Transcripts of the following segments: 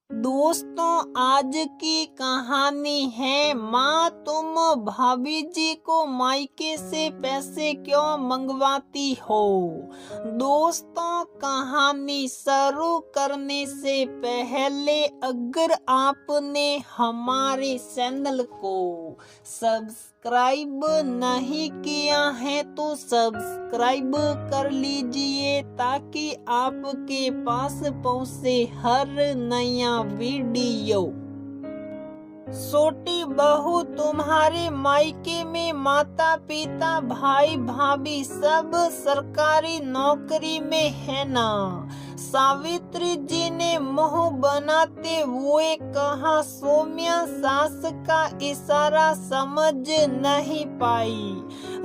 दोस्तों, आज की कहानी है माँ तुम भाभी जी को मायके से पैसे क्यों मंगवाती हो। दोस्तों, कहानी शुरू करने से पहले अगर आपने हमारे चैनल को सब्सक्राइब नहीं किया है तो सब्सक्राइब कर लीजिए ताकि आपके पास पहुंचे हर नया वीडियो। छोटी बहू तुम्हारे मायके में माता पिता भाई भाभी सब सरकारी नौकरी में है ना। सावित्री जी ने मुंह बनाते हुए कहा। सौम्या सास का इशारा समझ नहीं पाई।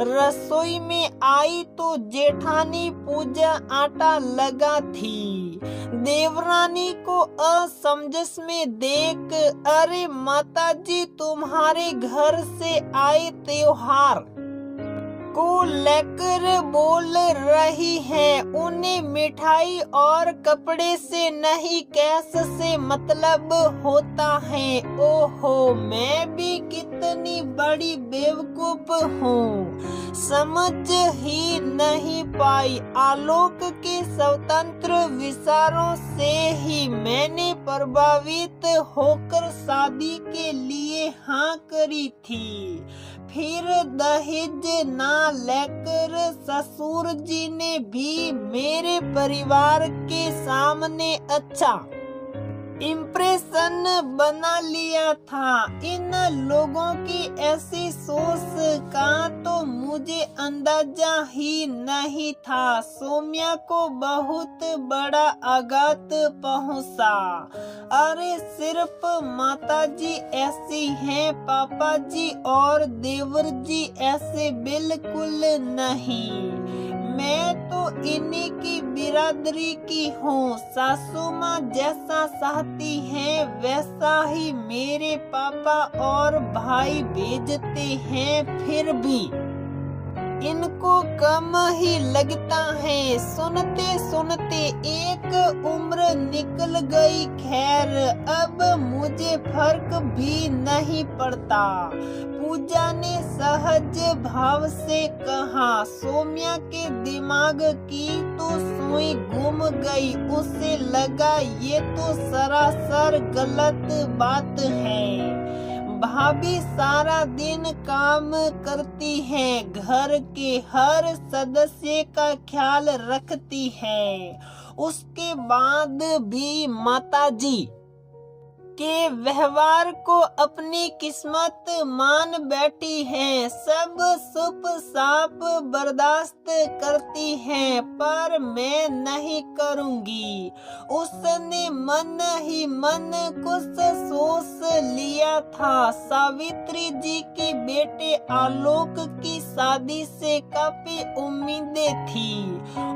रसोई में आई तो जेठानी पूजा आटा लगा थी। देवरानी को असमंजस में देख, अरे माताजी तुम्हारे घर से आए त्योहार को लेकर बोल रही है। उन्हें मिठाई और कपड़े से नहीं कैश से मतलब होता है। ओहो, मैं भी कितनी बड़ी बेवकूफ हूँ, समझ ही नहीं पाई। आलोक के स्वतंत्र विचारों से ही मैंने प्रभावित होकर शादी के लिए हाँ करी थी। फिर दहेज ना लेकर ससुर जी ने भी मेरे परिवार के सामने अच्छा इम्प्रेशन बना लिया था। इन लोगों की ऐसी सोच का तो मुझे अंदाजा ही नहीं था। सौम्या को बहुत बड़ा आघात पहुंचा। अरे सिर्फ माताजी ऐसी हैं, पापा जी और देवर जी ऐसे बिल्कुल नहीं। मैं तो इन्हीं की बिरादरी की हूँ। सासू माँ जैसा चाहती हैं वैसा ही मेरे पापा और भाई भेजते हैं, फिर भी इनको कम ही लगता है। सुनते सुनते एक उम्र निकल गई। खैर, अब मुझे फर्क भी नहीं पड़ता। पूजा ने सहज भाव से कहा। सौम्या के दिमाग की तो सुई घूम गई। उसे लगा ये तो सरासर गलत बात है। भाभी सारा दिन काम करती है, घर के हर सदस्य का ख्याल रखती है। उसके बाद भी माताजी के व्यवहार को अपनी किस्मत मान बैठी है। सब सुप साप बर्दाश्त करती है, पर मैं नहीं करूंगी। उसने मन ही मन कुछ सोच लिया था। सावित्री जी के बेटे आलोक की शादी से काफी उम्मीदें थी।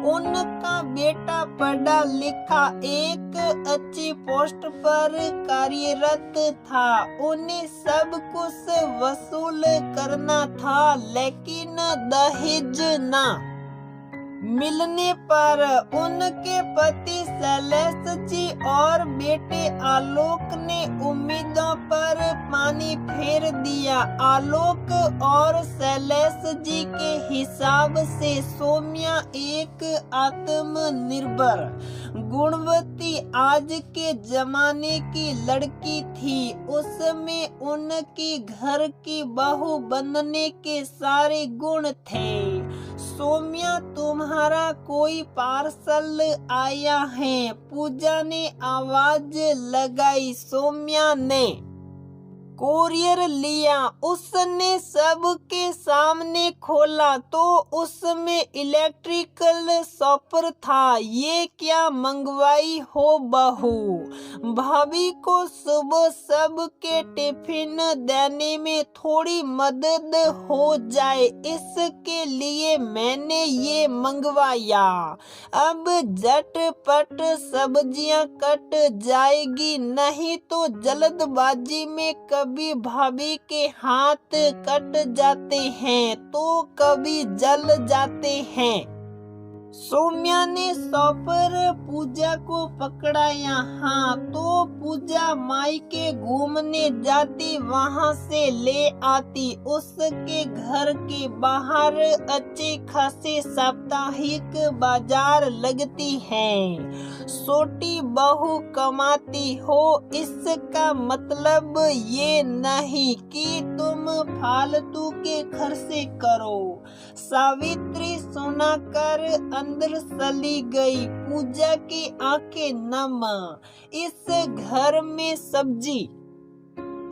उनका बेटा पढ़ा लिखा एक अच्छी पोस्ट पर कार्यरत था। उन्हें सब कुछ वसूल करना था, लेकिन दहेज ना मिलने पर उनके पति शैलेश जी और बेटे आलोक ने उम्मीदों पर पानी फेर दिया। आलोक और शैलेश जी के हिसाब से सौम्या एक आत्मनिर्भर गुणवती आज के जमाने की लड़की थी। उसमें उनकी घर की बहू बनने के सारे गुण थे। सौम्या, तुम्हारा कोई पार्सल आया है, पूजा ने आवाज लगाई। सौम्या ने कोरियर लिया। उसने सबके सामने खोला तो उसमें इलेक्ट्रिकल शॉपर था। ये क्या मंगवाई हो बहू? भाभी को सुबह सबके टिफिन देने में थोड़ी मदद हो जाए, इसके लिए मैंने ये मंगवाया। अब झटपट सब्जियां कट जाएगी, नहीं तो जल्दबाजी में कभी भाभी के हाथ कट जाते हैं तो कभी जल जाते हैं। सौम्या ने शॉपर पूजा को पकड़ा यहाँ तो पूजा माई के घूमने जाती, वहाँ से ले आती। उसके घर के बाहर अच्छे खासे साप्ताहिक बाजार लगती है। छोटी बहू कमाती हो, इसका मतलब ये नहीं कि तुम फालतू के खर्चे करो। सावित्री सुनाकर अंदर चली गई। पूजा की आंखें नम। इस घर में सब्जी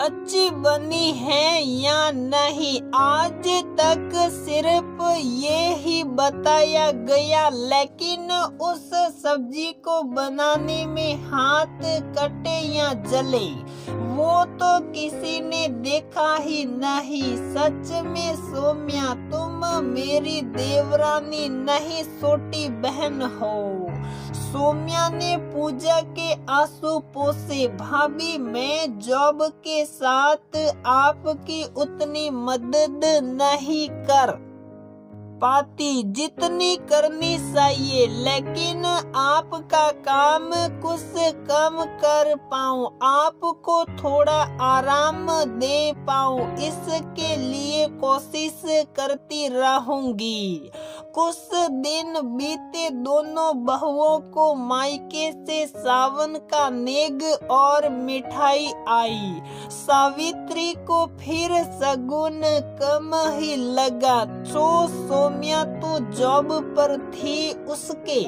अच्छी बनी है या नहीं, आज तक सिर्फ ये ही बताया गया, लेकिन उस सब्जी को बनाने में हाथ कटे या जले वो तो किसी ने देखा ही नहीं। सच में सौम्या, तुम मेरी देवरानी नहीं छोटी बहन हो। सौम्या ने पूजा के आंसू पोंछे। भाभी, मैं जॉब के साथ आपकी उतनी मदद नहीं कर पाती जितनी करनी चाहिए, लेकिन आपका काम कुछ कम कर पाऊं, आपको थोड़ा आराम दे पाऊं, इसके लिए कोशिश करती रहूंगी। कुछ दिन बीते। दोनों बहुओं को मायके से सावन का नेग और मिठाई आई। सावित्री को फिर शगुन कम ही लगा। सौम्या तो जॉब पर थी, उसके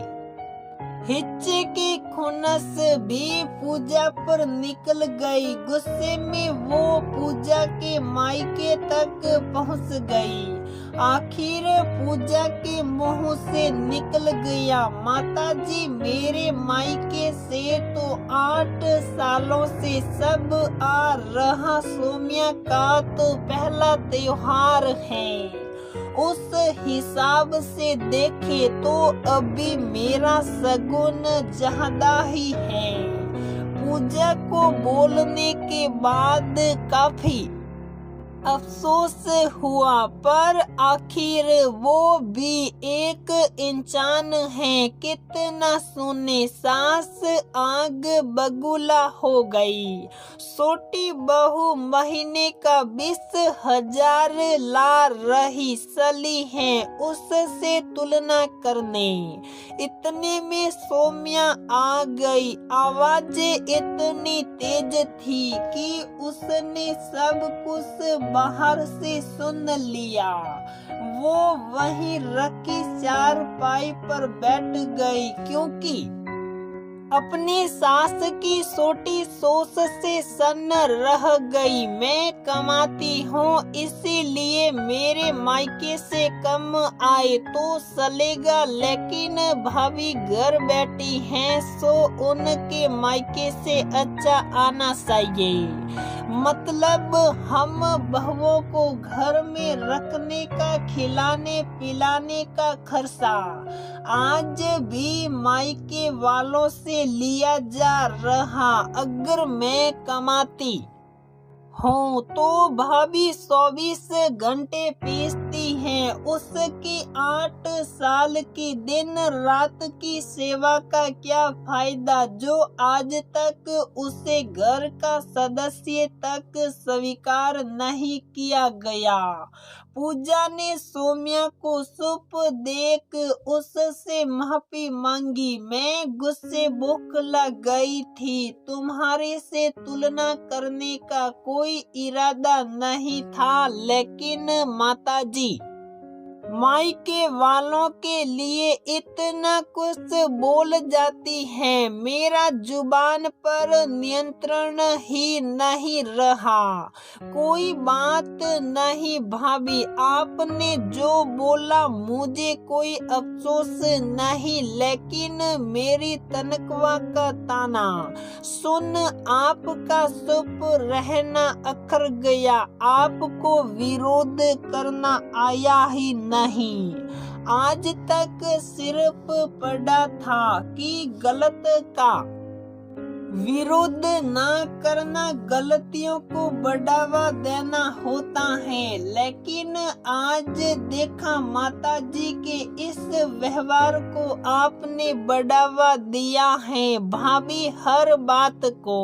हिस्से की खुनस भी पूजा पर निकल गई। गुस्से में वो पूजा के मायके तक पहुंच गई। आखिर पूजा के मुंह से निकल गया, माताजी, मेरे मायके से तो 8 सालों से सब आ रहा। सौम्या का तो पहला त्योहार है। उस हिसाब से देखे तो अभी मेरा शगुन ज्यादा ही है। पूजा को बोलने के बाद काफी अफसोस हुआ, पर आखिर वो भी एक इंसान है। कितना सुने, सास आग बगुला हो गई। छोटी बहू महीने का 20,000 ला रही सली है उससे तुलना करने। इतने में सौम्या आ गई। आवाजें इतनी तेज थी कि उसने सब कुछ बाहर से सुन लिया। वो वहीं रखी चारपाई पर बैठ गई, क्योंकि अपनी सास की छोटी सोच से सन्न रह गई। मैं कमाती हूँ, इसीलिए मेरे मायके से कम आए तो चलेगा, लेकिन भाभी घर बैठी हैं सो उनके मायके से अच्छा आना चाहिए। मतलब हम बहुओं को घर में रखने का, खिलाने पिलाने का खर्चा आज भी मायके वालों से लिया जा रहा। अगर मैं कमाती हूँ तो भाभी 24 घंटे पीसती हैं। उसकी 8 साल की दिन रात की सेवा का क्या फायदा, जो आज तक उसे घर का सदस्य तक स्वीकार नहीं किया गया। पूजा ने सौम्या को चुप देख उससे माफी मांगी। मैं गुस्से बौखला गई थी। तुम्हारे से तुलना करने का कोई इरादा नहीं था, लेकिन माताजी, मायके वालों के लिए इतना कुछ बोल जाती है। मेरा जुबान पर नियंत्रण ही नहीं रहा। कोई बात नहीं भाभी, आपने जो बोला मुझे कोई अफसोस नहीं, लेकिन मेरी तनख्वाह का ताना सुन आपका चुप रहना अखर गया। आपको विरोध करना आया ही नहीं। आज तक सिर्फ पढ़ा था कि गलत का विरोध ना करना गलतियों को बढ़ावा देना होता है, लेकिन आज देखा माता जी के इस व्यवहार को आपने बढ़ावा दिया है। भाभी हर बात को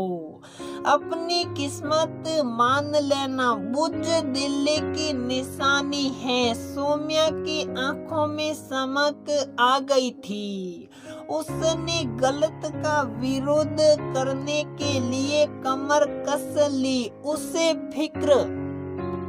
अपनी किस्मत मान लेना बुज़दिली की निशानी है। सौम्या की आंखों में चमक आ गई थी। उसने गलत का विरोध करने के लिए कमर कस ली। उसे फिक्र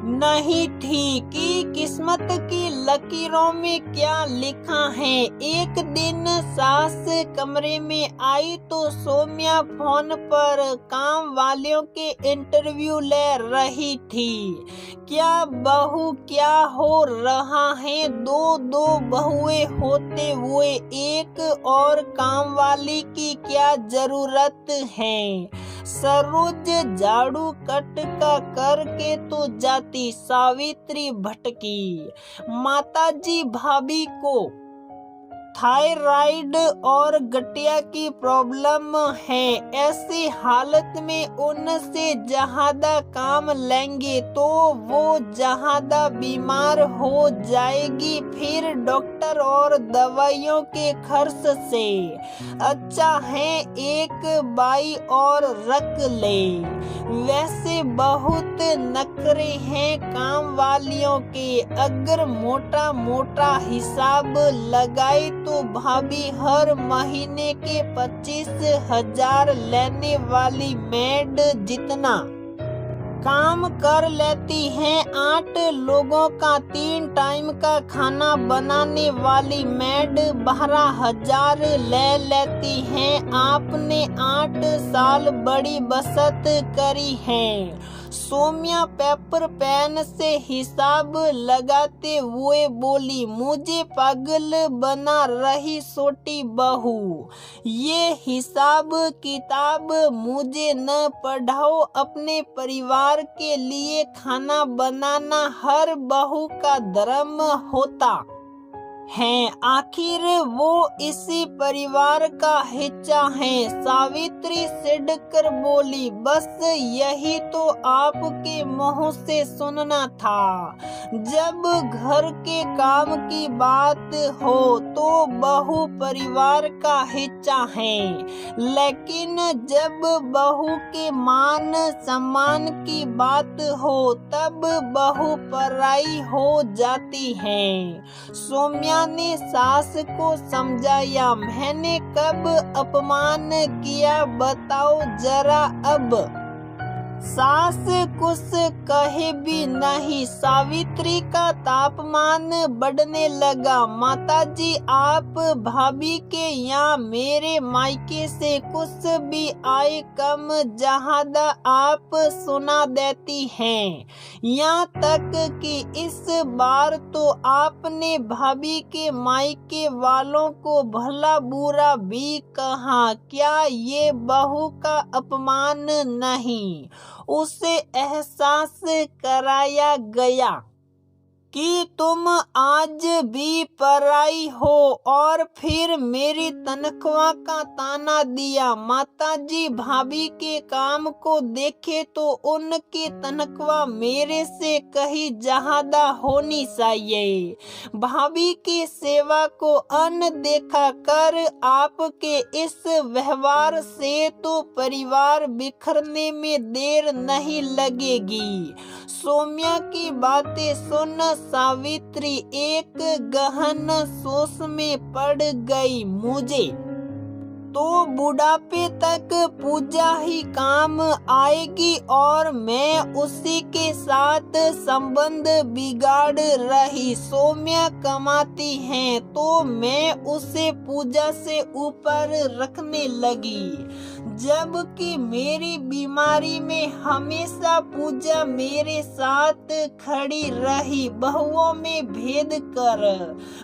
नहीं थी कि किस्मत की लकीरों में क्या लिखा है। एक दिन सास कमरे में आई तो सौम्या फोन पर काम वालियों के इंटरव्यू ले रही थी। क्या बहू क्या हो रहा है? दो बहुएं होते हुए एक और काम वाली की क्या जरूरत है? सरोज झाड़ू कट का करके तो जाती, सावित्री भटकी। माताजी भाभी को थायराइड और गठिया की प्रॉब्लम है। ऐसी हालत में उनसे ज्यादा काम लेंगे तो वो ज्यादा बीमार हो जाएगी। फिर डॉक्टर और दवाइयों के खर्च से अच्छा है एक बाई और रख ले। वैसे बहुत नखरे हैं काम वालियों के। अगर मोटा मोटा हिसाब लगाए तो भाभी हर महीने के 25,000 लेने वाली मेड जितना काम कर लेती हैं। 8 लोगों का 3 टाइम का खाना बनाने वाली मेड 12,000 ले लेती हैं। आपने 8 साल बड़ी बचत करी है। सौम्या पेपर पेन से हिसाब लगाते हुए बोली, मुझे पागल बना रही छोटी बहू। ये हिसाब किताब मुझे न पढ़ाओ। अपने परिवार के लिए खाना बनाना हर बहू का धर्म होता है। आखिर वो इसी परिवार का हिस्सा है। सावित्री सिड़कर बोली, बस यही तो आपके मुंह से सुनना था। जब घर के काम की बात हो तो बहू परिवार का हिस्सा है, लेकिन जब बहू के मान सम्मान की बात हो तब बहू पराई हो जाती है। सौम्या ने सास को समझाया, मैंने कब अपमान किया बताओ जरा अब। सास कुछ कहे भी नहीं। सावित्री का तापमान बढ़ने लगा। माताजी आप भाभी के यहाँ मेरे मायके से कुछ भी आए कम ज्यादा आप सुना देती हैं। यहाँ तक कि इस बार तो आपने भाभी के मायके वालों को भला बुरा भी कहा। क्या ये बहू का अपमान नहीं? उसे एहसास कराया गया कि तुम आज भी पराई हो। और फिर मेरी तनख्वाह का ताना दिया। माताजी भाभी के काम को देखे तो उनकी तनख्वाह मेरे से कहीं ज्यादा होनी चाहिए। भाभी की सेवा को अनदेखा कर आपके इस व्यवहार से तो परिवार बिखरने में देर नहीं लगेगी। सौम्या की बातें सुन सावित्री एक गहन सोच में पड़ गई। मुझे तो बुढ़ापे तक पूजा ही काम आएगी और मैं उसी के साथ संबंध बिगाड़ रही। सौम्या कमाती है तो मैं उसे पूजा से ऊपर रखने लगी, जबकि मेरी बीमारी में हमेशा पूजा मेरे साथ खड़ी रही। बहुओं में भेद कर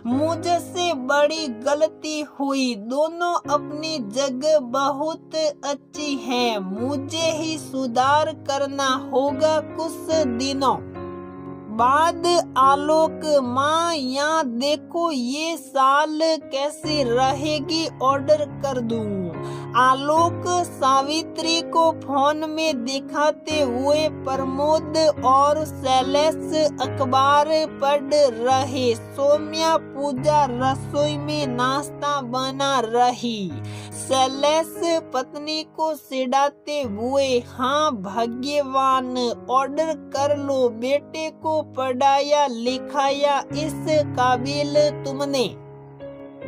मुझसे बड़ी गलती हुई। दोनों अपनी जगह बहुत अच्छी है। मुझे ही सुधार करना होगा। कुछ दिनों बाद आलोक, माँ यहाँ देखो ये साल कैसे रहेगी, ऑर्डर कर दूँ। आलोक सावित्री को फोन में दिखाते हुए प्रमोद और शैलेश अखबार पढ़ रहे। सौम्या पूजा रसोई में नाश्ता बना रही। शैलेश पत्नी को चिढ़ाते हुए, हाँ भाग्यवान, ऑर्डर कर लो, बेटे को पढ़ाया लिखाया इस काबिल तुमने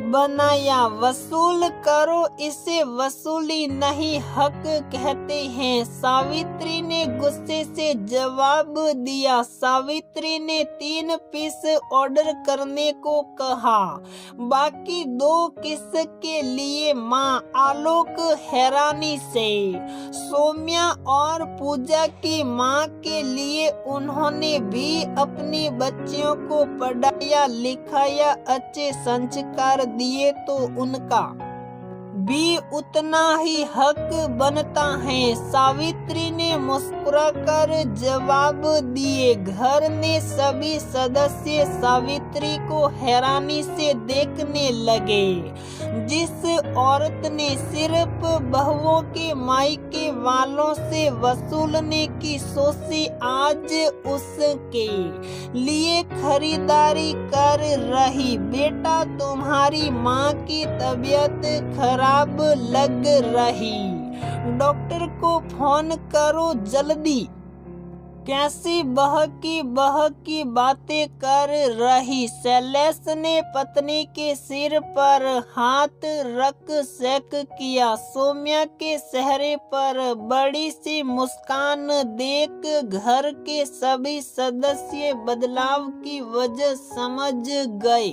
बनाया, वसूल करो इसे, वसूली नहीं हक कहते हैं। सावित्री ने गुस्से से जवाब दिया। सावित्री ने 3 पीस ऑर्डर करने को कहा, बाकी 2 किसके लिए माँ? आलोक हैरानी से। सौम्या और पूजा की माँ के लिए। उन्होंने भी अपनी बच्चियों को पढ़ाया लिखाया, अच्छे संस्कार दिए तो उनका भी उतना ही हक बनता है। सावित्री ने मुस्कुराकर जवाब दिए। घर ने सभी सदस्य सावित्री को हैरानी से देखने लगे। जिस औरत ने सिर्फ बहुओं के मायके वालों से वसूलने की सोची, आज उसके लिए खरीदारी कर रही। बेटा, तुम्हारी माँ की तबीयत खराब लग रही, डॉक्टर को फोन करो जल्दी। कैसी बहकी बातें कर रही? शैलेश ने पत्नी के सिर पर हाथ रख शेक किया। सौम्या के चेहरे पर बड़ी सी मुस्कान देख घर के सभी सदस्य बदलाव की वजह समझ गए।